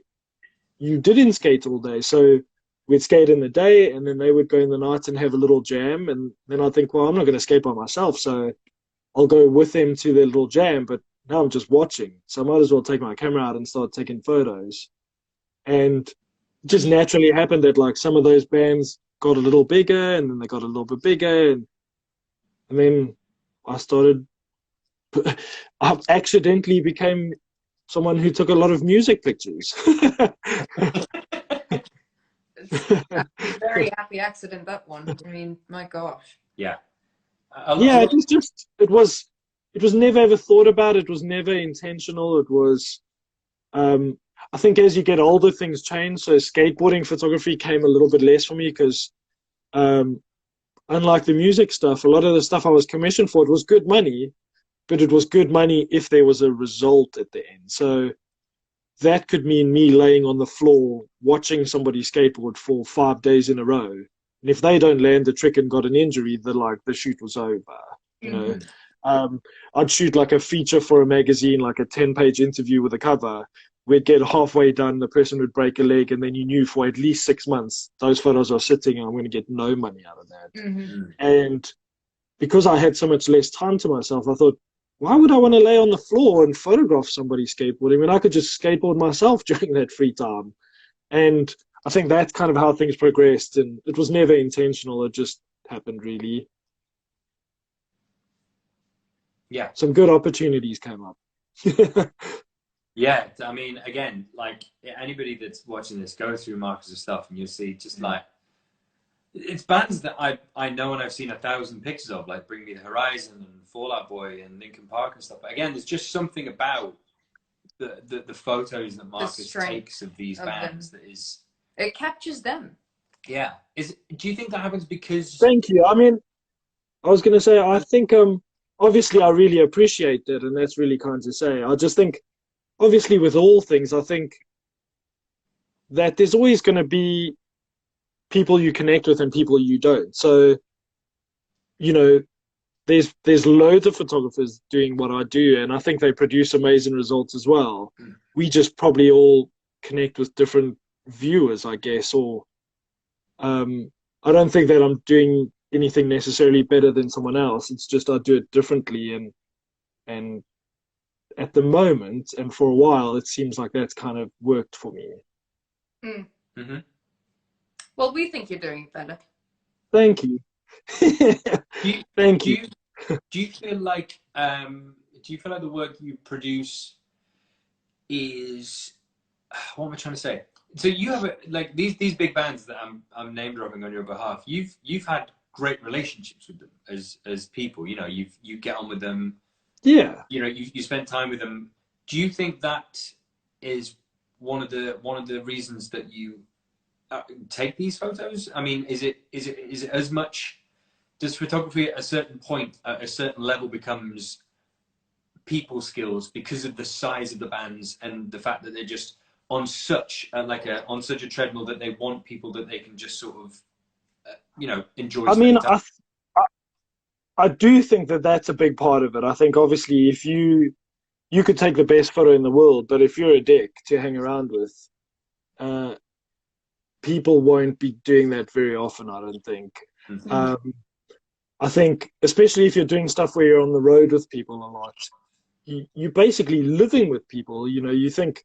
you didn't skate all day. So we'd skate in the day and then they would go in the night and have a little jam. And then I think, well, I'm not going to skate by myself. So I'll go with them to their little jam, but now I'm just watching. So I might as well take my camera out and start taking photos. And it just naturally happened that like some of those bands got a little bigger and then they got a little bit bigger. And then I accidentally became someone who took a lot of music pictures. Very happy accident, that one. I mean, my gosh. Yeah. Yeah, it was never ever thought about. It was never intentional. It was, I think as you get older, things change. So skateboarding photography came a little bit less for me because, unlike the music stuff, a lot of the stuff I was commissioned for, it was good money, but it was good money if there was a result at the end. So that could mean me laying on the floor watching somebody skateboard for 5 days in a row. And if they don't land the trick and got an injury, the shoot was over. You know, I'd shoot like a feature for a magazine, like a 10-page interview with a cover. We'd get halfway done, the person would break a leg, and then you knew for at least 6 months those photos are sitting and I'm going to get no money out of that. And because I had so much less time to myself, I thought, why would I want to lay on the floor and photograph somebody skateboarding? I mean, I could just skateboard myself during that free time. And I think that's kind of how things progressed. And it was never intentional. It just happened, really. Yeah. Some good opportunities came up. Yeah. I mean, again, like anybody that's watching this, go through Marcus's stuff and you'll see just like, it's bands that I know and I've seen 1,000 pictures of, like Bring Me the Horizon and Fall Out Boy and Linkin Park and stuff. But again, there's just something about the photos that Marcus takes of these bands that is, it captures them. Yeah. Do you think that happens because? Thank you. I mean, I was going to say, I think obviously I really appreciate that, and that's really kind to say. I just think, obviously, with all things, I think that there's always going to be people you connect with and people you don't. So, there's loads of photographers doing what I do, and I think they produce amazing results as well. We just probably all connect with different viewers, I guess, or I don't think that I'm doing anything necessarily better than someone else. It's just I do it differently, and at the moment and for a while, it seems like that's kind of worked for me. Well, we think you're doing better. Thank you. Thank you. Do you feel like the work you produce is, what am I trying to say? So you have like these big bands that I'm name dropping on your behalf. You've had great relationships with them as people. You get on with them. Yeah. You spend time with them. Do you think that is one of the reasons that you take these photos? I mean, is it as much? Does photography at a certain point, at a certain level, becomes people skills because of the size of the bands and the fact that they're just on such on such a treadmill that they want people that they can just sort of enjoy I mean, spending time. I do think that that's a big part of it. I think obviously if you could take the best photo in the world, but if you're a dick to hang around with, people won't be doing that very often, I don't think. Mm-hmm. I think, especially if you're doing stuff where you're on the road with people a lot, you're basically living with people. You think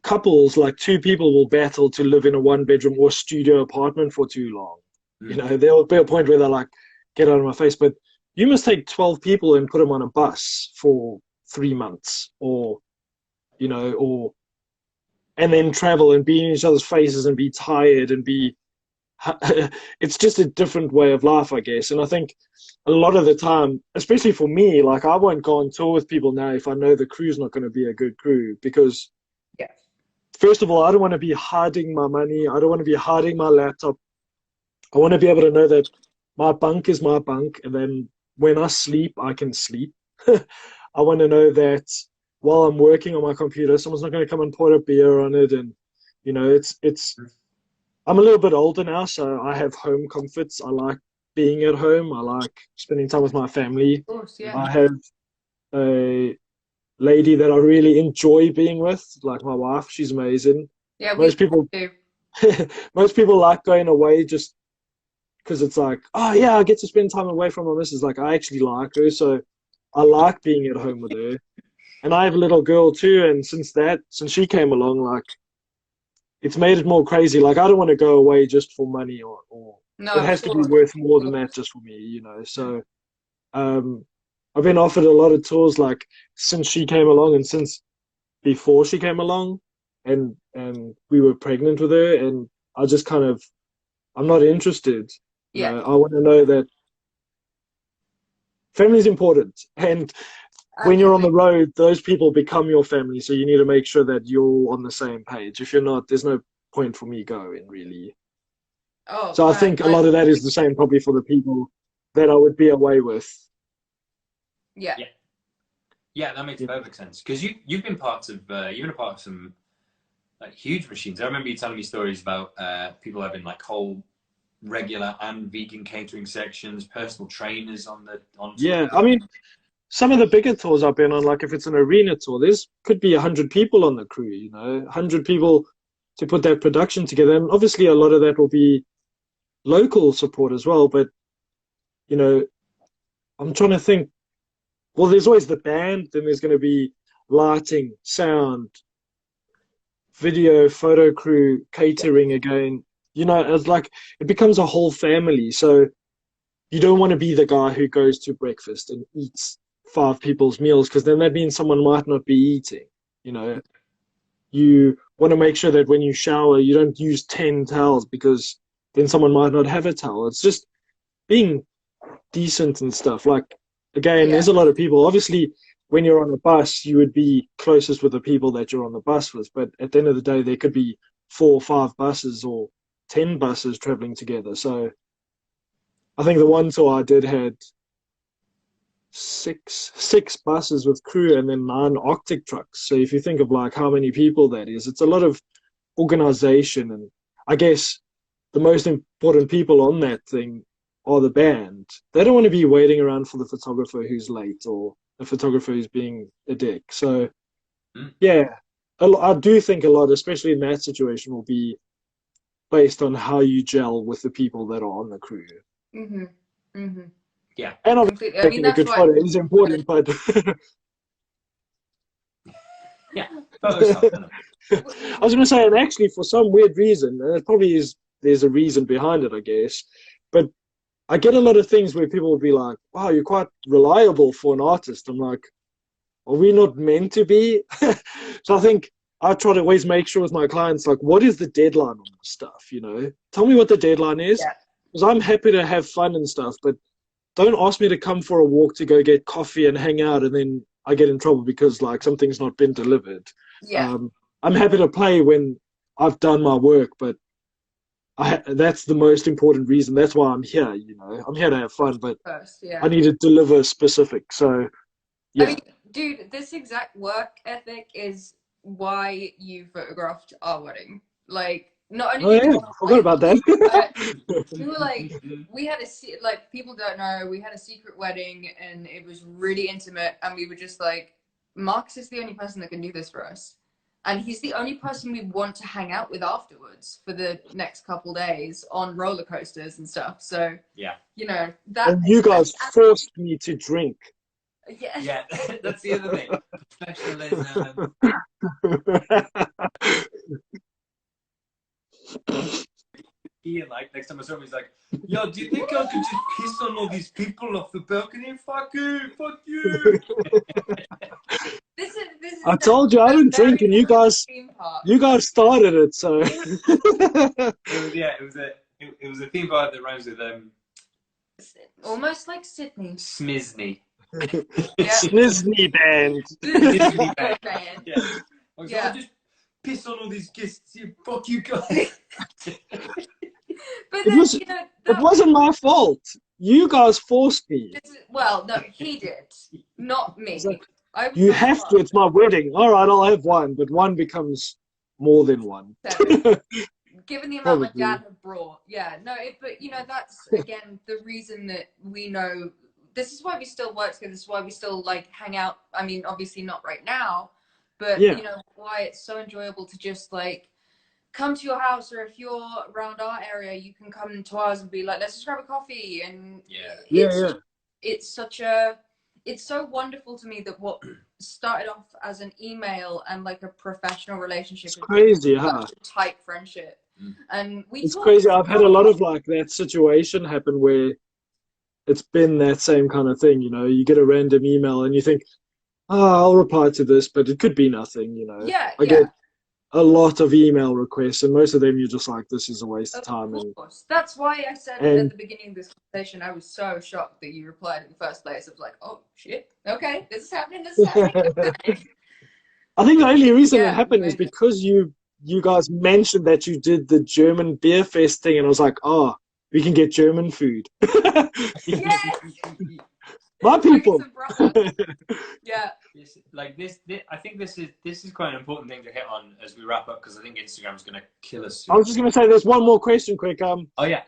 couples, like two people, will battle to live in a one-bedroom or studio apartment for too long. Mm. There'll be a point where they're like, get out of my face. But you must take 12 people and put them on a bus for 3 months, or and then travel and be in each other's faces and be tired and be. It's just a different way of life, I guess. And I think a lot of the time, especially for me, like I won't go on tour with people now if I know the crew's not going to be a good crew, because first of all, I don't want to be hiding my money. I don't want to be hiding my laptop. I want to be able to know that my bunk is my bunk, and then when I sleep, I can sleep. I want to know that while I'm working on my computer, someone's not going to come and pour a beer on it. And it's. I'm a little bit older now, so I have home comforts. I like being at home. I like spending time with my family. Of course, yeah. I have a lady that I really enjoy being with, like my wife. She's amazing. Yeah, most people do. most people like going away just because it's like, oh yeah, I get to spend time away from my missus. Like I actually like her, so I like being at home with her. And I have a little girl too, and since she came along, like it's made it more crazy. Like I don't want to go away just for money, or No, it has to be worth more than that just for me, So I've been offered a lot of tours like since she came along and since before she came along, and we were pregnant with her, and I just I'm not interested. Yeah. I want to know that family is important, and when you're on the road, those people become your family. So you need to make sure that you're on the same page. If you're not, there's no point for me going, really. Oh, so I think a lot of that is the same probably for the people that I would be away with. Yeah. Yeah, that makes perfect sense. Because you've been part of some like huge machines. I remember you telling me stories about people having like whole regular and vegan catering sections, personal trainers on Yeah, I mean, some of the bigger tours I've been on, like if it's an arena tour, there's could be 100 people on the crew, 100 people to put that production together. And obviously a lot of that will be local support as well. But, I'm trying to think, well, there's always the band, then there's going to be lighting, sound, video, photo crew, catering again. It's like it becomes a whole family. So you don't want to be the guy who goes to breakfast and eats 5 people's meals, because then that means someone might not be eating. You want to make sure that when you shower, you don't use 10 towels, because then someone might not have a towel. It's just being decent and stuff. Like, again, there's a lot of people. Obviously, when you're on a bus, you would be closest with the people that you're on the bus with. But at the end of the day, there could be 4 or 5 buses or 10 buses traveling together. So I think the one tour I did had six buses with crew and then 9 Arctic trucks. So if you think of like how many people that is, it's a lot of organization. And I guess the most important people on that thing are the band. They don't want to be waiting around for the photographer who's late or the photographer who's being a dick. So yeah, I do think a lot, especially in that situation, will be based on how you gel with the people that are on the crew. Mm-hmm. Mm-hmm. Yeah. And obviously, taking a good photo is important, but yeah. I was going to say, and actually, for some weird reason, and it probably is, there's a reason behind it, I guess, but I get a lot of things where people will be like, wow, you're quite reliable for an artist. I'm like, are we not meant to be? So I think I try to always make sure with my clients, like, what is the deadline on this stuff, Tell me what the deadline is, because I'm happy to have fun and stuff, but don't ask me to come for a walk to go get coffee and hang out, and then I get in trouble because like something's not been delivered. Yeah. I'm happy to play when I've done my work, but that's the most important reason. That's why I'm here. I'm here to have fun, but First, yeah. I need to deliver specific. So, yeah. I mean, dude, this exact work ethic is why you photographed our wedding. Like, not only I forgot about that. we were like, we had people don't know, we had a secret wedding, and it was really intimate, and we were just like, Marcus is the only person that can do this for us, and he's the only person we want to hang out with afterwards for the next couple days on roller coasters and stuff. So yeah, that. And you guys forced me to drink. Yeah, that's the other thing. Professionalism. Ian, like, next time I saw him, he's like, yo, do you think I could just piss on all these people off the balcony? Fuck you, fuck you. This is I told you I didn't drink, and you guys started it, so. It was a theme park that rhymes with almost like Sydney. Smizney. Snizney band. Snizney band. Yeah. I was like, I'll just piss on all these guests. Fuck you guys. But then, it wasn't my fault. You guys forced me. Well, no, he did, not me. You have to. It's my wedding. All right, I'll have one, but one becomes more than one. Given the amount my dad had brought, but that's again the reason that we know. This is why we still work together. This is why we still hang out. I mean, obviously not right now, but why it's so enjoyable to just come to your house, or if you're around our area, you can come to ours and be like, let's just grab a coffee. And it's so wonderful to me that what started off as an email and a professional relationship, it's crazy, such a tight friendship. And it's crazy. I've had a lot of that situation happen where it's been that same kind of thing. You get a random email and you think, I'll reply to this, but it could be nothing. I get a lot of email requests, and most of them you're just like, this is a waste of time. Of course. That's why I said at the beginning of this conversation, I was so shocked that you replied in the first place. I was like, oh shit, okay, this is happening. I think the only reason it happened is because you guys mentioned that you did the German beer fest thing, and I was like, we can get German food. Yes. My people. Yeah. I think this is quite an important thing to hit on as we wrap up, because I think Instagram's going to kill us soon. I was just going to say, there's one more question quick. Oh yeah.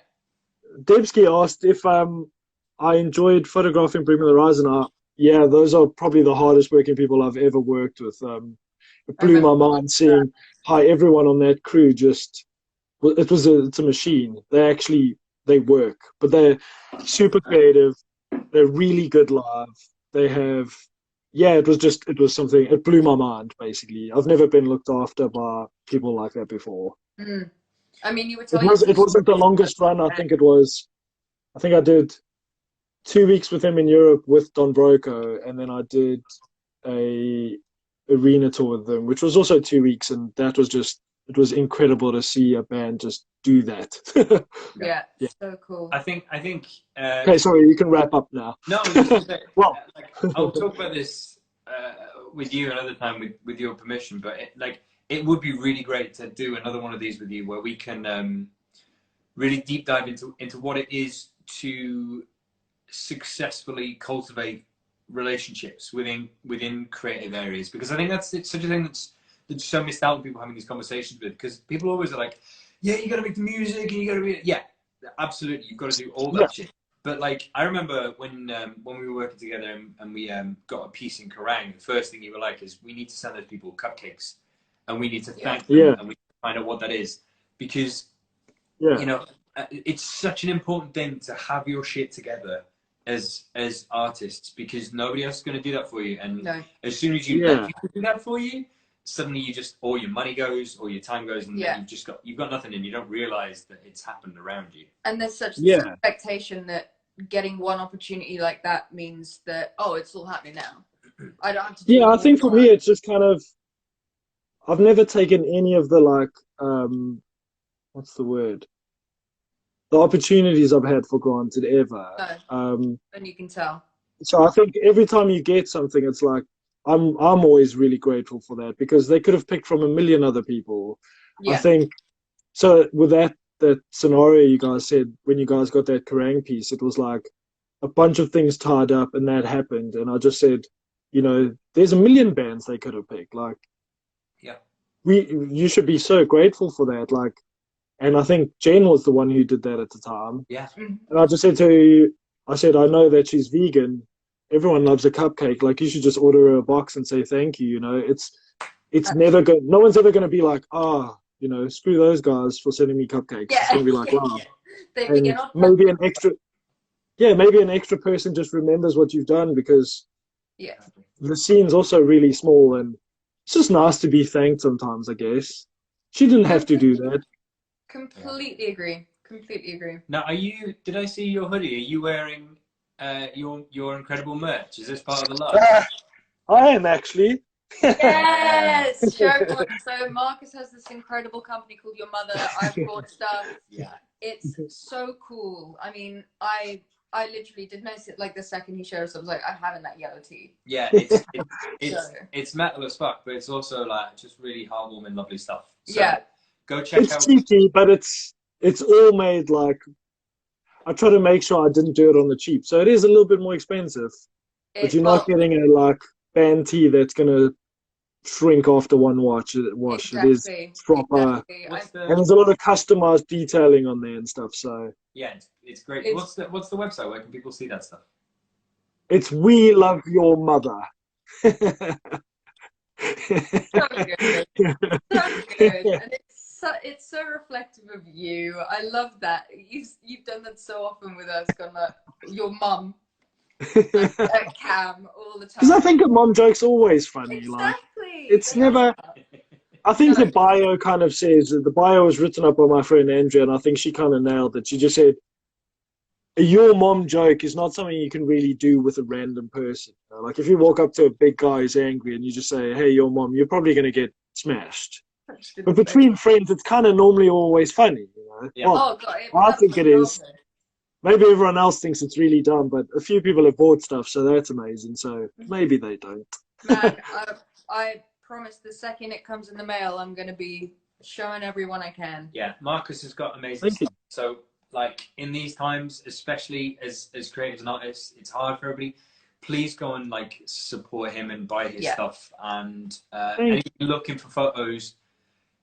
Debsky asked if I enjoyed photographing Bring Me the Horizon. Yeah, those are probably the hardest working people I've ever worked with. It blew my mind seeing how everyone on that crew it's a machine. They work, but they're super creative. They're really good live. They have, it was something, it blew my mind, basically. I've never been looked after by people like that before. I mean, you were telling it wasn't the longest run. I think I did 2 weeks with him in Europe with Don Broco, and then I did a arena tour with them, which was also 2 weeks, and that was it was incredible to see a band just do that. Yeah, so cool. I think. Okay, sorry, you can wrap up now. No, I was just gonna say, well, I'll talk about this with you another time with your permission. But it would be really great to do another one of these with you, where we can really deep dive into what it is to successfully cultivate relationships within creative areas, because I think it's such a thing that's so missed out on people having these conversations with, because people always are like, yeah, you got to make the music and you got to absolutely, you've got to do all that shit. But I remember when we were working together and we got a piece in Kerrang, the first thing you were like is, we need to send those people cupcakes and we need to thank them and we need to find out what that is, because it's such an important thing to have your shit together as artists, because nobody else is going to do that for you. And as soon as you let people do that for you, suddenly all your money goes, or your time goes, and then you've got nothing, and you don't realize that it's happened around you. And there's such this expectation that getting one opportunity like that means that, it's all happening now. I don't have to do I think for me it's just kind of, I've never taken any of the what's the word? The opportunities I've had for granted ever. And you can tell. So I think every time you get something, it's like, I'm always really grateful for that, because they could have picked from a million other people. I think so. With that that scenario you guys said when you guys got that Kerrang piece. It was like a bunch of things tied up, and that happened. And I just said, you know, there's a million bands they could have picked. Like, Yeah. you should be so grateful for that. Like, and I think Jen was the one who did that at the time. Yeah. Mhm. And I just said to her, I said, I know that she's vegan. Everyone loves a cupcake. Like, you should just order her a box and say thank you. You know, it's never good. No one's ever going to be like, you know, screw those guys for sending me cupcakes. Yeah. It's going to be like, wow. They And begin on maybe an extra person just remembers what you've done, because yeah. the scene's also really small, and it's just nice to be thanked sometimes, I guess. She didn't have to do that. Completely agree. Completely agree. Now, did I see your hoodie? Are you wearing your incredible merch? Is this part of the love? I am actually. Yes! So Marcus has this incredible company called Your Mother. I've bought stuff. Yeah. It's so cool. I mean, I literally did notice it like the second he showed us. I was like, I'm having that yellow tee. Yeah, it's metal as fuck, but it's also like just really heartwarming, lovely stuff. So Yeah. go check It's out. cheeky, but it's all made like, I try to make sure I didn't do it on the cheap. So it is a little bit more expensive, but you're not getting a like band tee that's gonna shrink after one wash. Exactly, It is proper, exactly. and there's a lot of customized detailing on there and stuff. So Yeah, it's great. What's the website? Where can people see that stuff? it's We Love Your Mother. So good. So good. And it's so reflective of you. I love that. You've done that so often with us, gone like your mum. Cam all the time. Because I think a mom joke's always funny. Exactly. Like, it's never. I think the bio kind of says, the bio was written up by my friend Andrea, and I think she kind of nailed it. She just said, your mom joke is not something you can really do with a random person. You know? Like, if you walk up to a big guy who's angry and you just say, hey, your mom, you're probably going to get smashed. But between friends, it's kind of normally always funny. You know? Yeah. Well, God, I think it is. Maybe everyone else thinks it's really dumb, but a few people have bought stuff, so that's amazing. So maybe they don't. Man, I promise the second it comes in the mail, I'm going to be showing everyone I can. Yeah, Marcus has got amazing stuff. So, like, in these times, especially as creators and artists, it's hard for everybody. Please go and, like, support him and buy his stuff. And anybody looking for photos,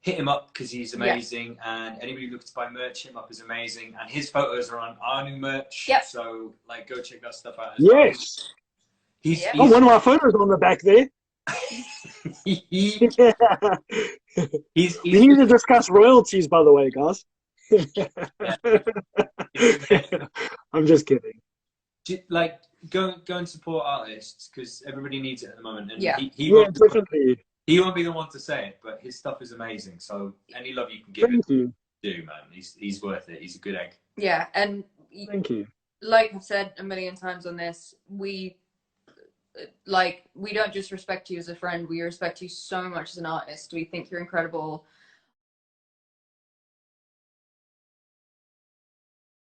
hit him up because he's amazing. And anybody looking to buy merch, hit him up is amazing. And his photos are on our new merch. Yep. So, like, go check that stuff out. Yes. He's one of my photos on the back there. he's we need to discuss royalties, by the way, guys. I'm just kidding. Like, go and support artists because everybody needs it at the moment. And he definitely. He won't be the one to say it, but his stuff is amazing. So any love you can give him, do, man. He's worth it. He's a good egg. Yeah, and thank you. Like I've said a million times on this, we don't just respect you as a friend. We respect you so much as an artist. We think you're incredible.